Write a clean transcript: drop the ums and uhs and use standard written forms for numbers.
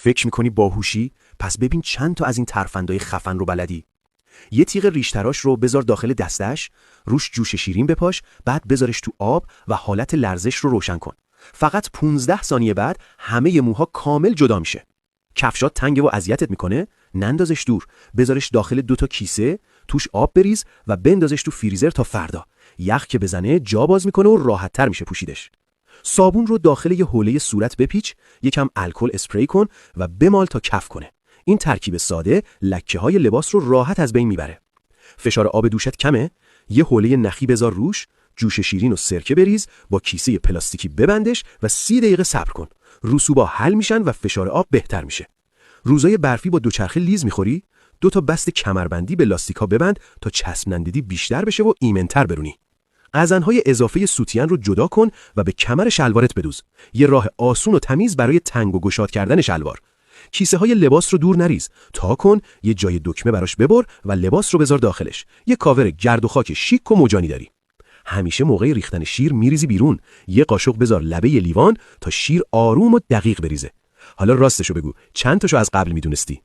فکر میکنی باهوشی؟ پس ببین چند تا از این ترفندای خفن رو بلدی. یه تیغ ریشتراش رو بذار داخل دستش، روش جوش شیرین بپاش، بعد بذارش تو آب و حالت لرزش رو روشن کن. فقط 15 ثانیه بعد همه موها کامل جدا میشه. کفشات تنگه و اذیتت میکنه؟ نندازش دور، بذارش داخل 2 تا کیسه، توش آب بریز و بندازش تو فریزر تا فردا. یخ که بزنه جا باز میکنه و راحت‌تر میشه پوشیدش. صابون رو داخل یه حوله صورت بپیچ، یکم الکل اسپری کن و بمال تا کف کنه. این ترکیب ساده لکه‌های لباس رو راحت از بین میبره. فشار آب دوشت کمه؟ یه حوله نخی بذار روش، جوش شیرین و سرکه بریز، با کیسه پلاستیکی ببندش و 30 دقیقه صبر کن. رسوبا حل میشن و فشار آب بهتر میشه. روزای برفی با دوچرخه لیز میخوری؟ 2 تا بست کمربندی به لاستیکا ببند تا چسبنندگی بیشتر بشه و ایمن‌تر برونی. قزن‌های اضافه سوتین رو جدا کن و به کمر شلوارت بدوز. یه راه آسون و تمیز برای تنگ و گشاد کردن شلوار. کیسه های لباس رو دور نریز، تا کن، یه جای دکمه براش ببر و لباس رو بذار داخلش. یه کاور گرد و خاک شیک و مجانی داری. همیشه موقع ریختن شیر میریزی بیرون. یه قاشق بذار لبه لیوان تا شیر آروم و دقیق بریزه. حالا راستشو بگو، چند تاشو از قبل میدونستی؟